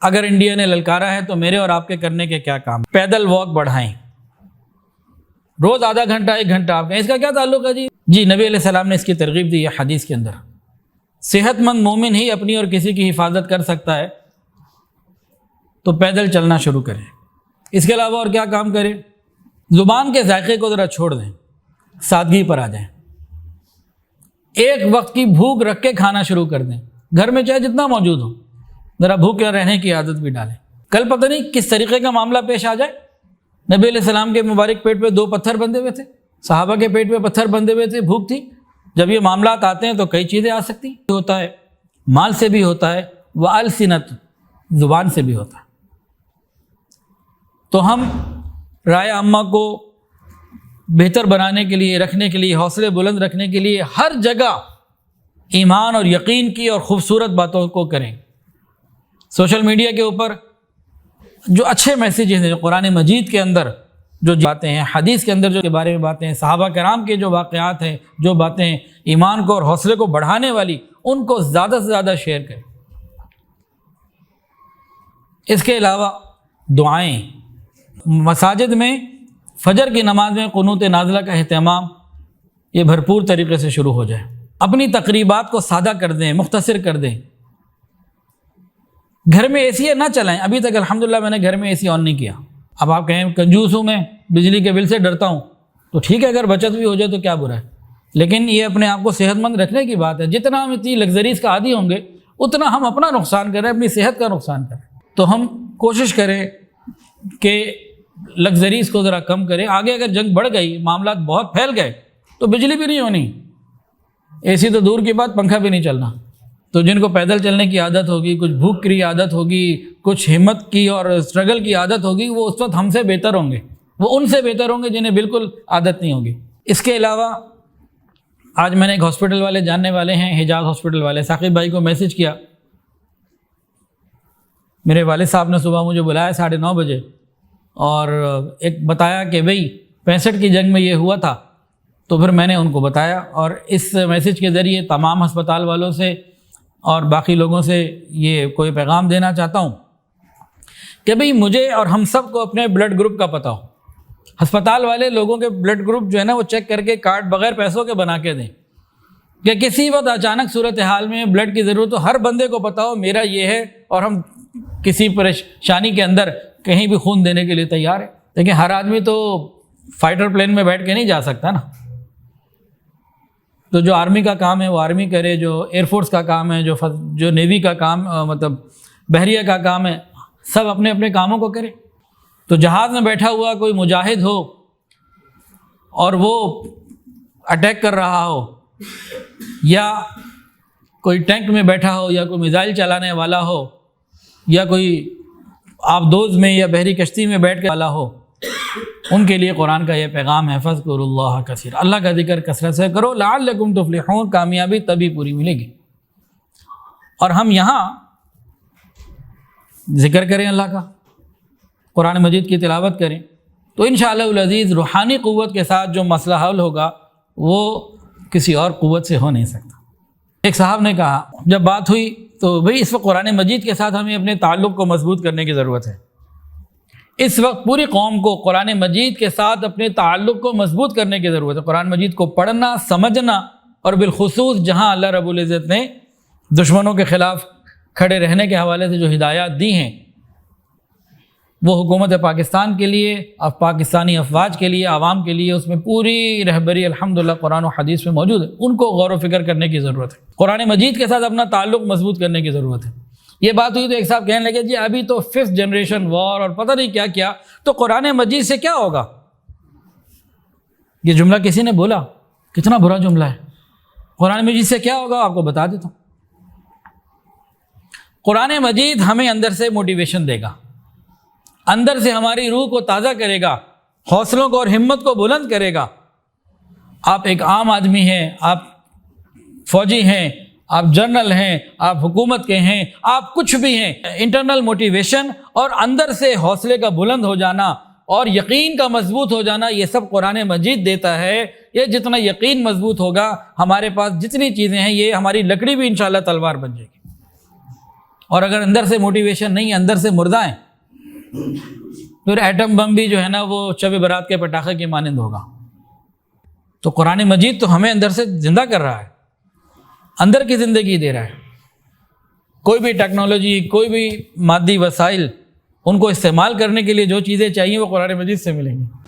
اگر انڈیا نے للکارا ہے تو میرے اور آپ کے کرنے کے کیا کام؟ پیدل واک بڑھائیں، روز آدھا گھنٹہ 1 گھنٹہ آپ کہیں، اس کا کیا تعلق ہے جی نبی علیہ السلام نے اس کی ترغیب دی ہے حدیث کے اندر، صحت مند مومن ہی اپنی اور کسی کی حفاظت کر سکتا ہے، تو پیدل چلنا شروع کریں۔ اس کے علاوہ اور کیا کام کریں؟ زبان کے ذائقے کو ذرا چھوڑ دیں، سادگی پر آ جائیں، ایک وقت کی بھوک رکھ کے کھانا شروع کر دیں، گھر میں چاہے جتنا موجود ہو، ذرا بھوکے رہنے کی عادت بھی ڈالیں۔ کل پتہ نہیں کس طریقے کا معاملہ پیش آ جائے، نبی علیہ السلام کے مبارک پیٹ پہ 2 پتھر بندھے ہوئے تھے، صحابہ کے پیٹ پہ پتھر بندھے ہوئے تھے، بھوک تھی۔ جب یہ معاملات آتے ہیں تو کئی چیزیں آ سکتی ہیں، ہوتا ہے مال سے بھی ہوتا ہے، وَأَلْسِنَتْ زبان سے بھی ہوتا ہے۔ تو ہم رائے عامہ کو بہتر بنانے کے لیے، رکھنے کے لیے، حوصلے بلند رکھنے کے لیے ہر جگہ ایمان اور یقین کی اور خوبصورت باتوں کو کریں۔ سوشل میڈیا کے اوپر جو اچھے میسیجز ہیں، قرآن مجید کے اندر جو باتیں ہیں، حدیث کے اندر جو کے بارے میں باتیں ہیں، صحابہ کرام کے جو واقعات ہیں، جو باتیں ہیں ایمان کو اور حوصلے کو بڑھانے والی، ان کو زیادہ سے زیادہ شیئر کریں۔ اس کے علاوہ دعائیں، مساجد میں فجر کی نماز میں قنوت نازلہ کا اہتمام یہ بھرپور طریقے سے شروع ہو جائے۔ اپنی تقریبات کو سادہ کر دیں، مختصر کر دیں۔ گھر میں اے سی نہ چلائیں، ابھی تک الحمدللہ میں نے گھر میں اے سی آن نہیں کیا۔ اب آپ کہیں کنجوس ہوں، میں بجلی کے بل سے ڈرتا ہوں، تو ٹھیک ہے، اگر بچت بھی ہو جائے تو کیا برا ہے، لیکن یہ اپنے آپ کو صحت مند رکھنے کی بات ہے۔ جتنا ہم اتنی لگژریز کا عادی ہوں گے اتنا ہم اپنا نقصان کریں، اپنی صحت کا نقصان کریں۔ تو ہم کوشش کریں کہ لگژریز کو ذرا کم کریں۔ آگے اگر جنگ بڑھ گئی، معاملات بہت پھیل گئے تو بجلی بھی نہیں ہونی، اے سی تو دور کی بات، پنکھا بھی نہیں چلنا۔ تو جن کو پیدل چلنے کی عادت ہوگی، کچھ بھوک کی عادت ہوگی، کچھ ہمت کی اور اسٹرگل کی عادت ہوگی، وہ اس وقت ہم سے بہتر ہوں گے، وہ ان سے بہتر ہوں گے جنہیں بالکل عادت نہیں ہوگی۔ اس کے علاوہ آج میں نے ایک ہاسپٹل والے جاننے والے ہیں، حجاز ہاسپٹل والے، ثاقب بھائی کو میسج کیا۔ میرے والد صاحب نے صبح مجھے بلایا 9:30 بجے اور ایک بتایا کہ بھئی 65 کی جنگ میں یہ ہوا تھا۔ تو پھر میں نے ان کو بتایا، اور اس میسج کے ذریعے تمام ہسپتال والوں سے اور باقی لوگوں سے یہ کوئی پیغام دینا چاہتا ہوں کہ بھئی مجھے اور ہم سب کو اپنے بلڈ گروپ کا پتہ ہو۔ ہسپتال والے لوگوں کے بلڈ گروپ جو ہے نا وہ چیک کر کے کارڈ بغیر پیسوں کے بنا کے دیں، کہ کسی وقت اچانک صورتحال میں بلڈ کی ضرورت ہو، ہر بندے کو پتہ ہو میرا یہ ہے، اور ہم کسی پریشانی کے اندر کہیں بھی خون دینے کے لیے تیار ہے۔ دیکھیں ہر آدمی تو فائٹر پلین میں بیٹھ کے نہیں جا سکتا نا، تو جو آرمی کا کام ہے وہ آرمی کرے، جو ایئر فورس کا کام ہے، جو نیوی کا کام مطلب بحریہ کا کام ہے، سب اپنے اپنے کاموں کو کرے۔ تو جہاز میں بیٹھا ہوا کوئی مجاہد ہو اور وہ اٹیک کر رہا ہو، یا کوئی ٹینک میں بیٹھا ہو، یا کوئی میزائل چلانے والا ہو، یا کوئی آبدوز میں یا بحری کشتی میں بیٹھ کے والا ہو، ان کے لیے قرآن کا یہ پیغام ہے، فاذکروا اللہ کثیرا، اللہ کا ذکر کثرت سے کرو، لعلکم تفلحون، کامیابی تبھی پوری ملے گی۔ اور ہم یہاں ذکر کریں اللہ کا، قرآن مجید کی تلاوت کریں، تو انشاءاللہ العزیز روحانی قوت کے ساتھ جو مسئلہ حل ہوگا وہ کسی اور قوت سے ہو نہیں سکتا۔ ایک صاحب نے کہا جب بات ہوئی تو بھئی اس وقت قرآن مجید کے ساتھ ہمیں اپنے تعلق کو مضبوط کرنے کی ضرورت ہے۔ اس وقت پوری قوم کو قرآن مجید کے ساتھ اپنے تعلق کو مضبوط کرنے کی ضرورت ہے۔ قرآن مجید کو پڑھنا، سمجھنا، اور بالخصوص جہاں اللہ رب العزت نے دشمنوں کے خلاف کھڑے رہنے کے حوالے سے جو ہدایات دی ہیں، وہ حکومت پاکستان کے لیے، اب پاکستانی افواج کے لیے، عوام کے لیے، اس میں پوری رہبری الحمدللہ قرآن و حدیث میں موجود ہے۔ ان کو غور و فکر کرنے کی ضرورت ہے، قرآن مجید کے ساتھ اپنا تعلق مضبوط کرنے کی ضرورت ہے۔ یہ بات ہوئی تو ایک صاحب کہنے لگے جی ابھی تو 5th جنریشن وار اور پتہ نہیں کیا کیا، تو قرآن مجید سے کیا ہوگا؟ یہ جملہ کسی نے بولا، کتنا برا جملہ ہے۔ قرآن مجید سے کیا ہوگا آپ کو بتا دیتا ہوں۔ قرآن مجید ہمیں اندر سے موٹیویشن دے گا، اندر سے ہماری روح کو تازہ کرے گا، حوصلوں کو اور ہمت کو بلند کرے گا۔ آپ ایک عام آدمی ہیں، آپ فوجی ہیں، آپ جنرل ہیں، آپ حکومت کے ہیں، آپ کچھ بھی ہیں، انٹرنل موٹیویشن اور اندر سے حوصلے کا بلند ہو جانا اور یقین کا مضبوط ہو جانا، یہ سب قرآن مجید دیتا ہے۔ یہ جتنا یقین مضبوط ہوگا، ہمارے پاس جتنی چیزیں ہیں، یہ ہماری لکڑی بھی انشاءاللہ تلوار بن جائے گی۔ اور اگر اندر سے موٹیویشن نہیں ہے، اندر سے مردہ ہیں، پھر ایٹم بم بھی جو ہے نا وہ شب برات کے پٹاخے کے مانند ہوگا۔ تو قرآن مجید تو ہمیں اندر سے زندہ کر رہا ہے، اندر کی زندگی دے رہا ہے۔ کوئی بھی ٹیکنالوجی، کوئی بھی مادی وسائل، ان کو استعمال کرنے کے لیے جو چیزیں چاہیے وہ قرآن مجید سے ملیں گی۔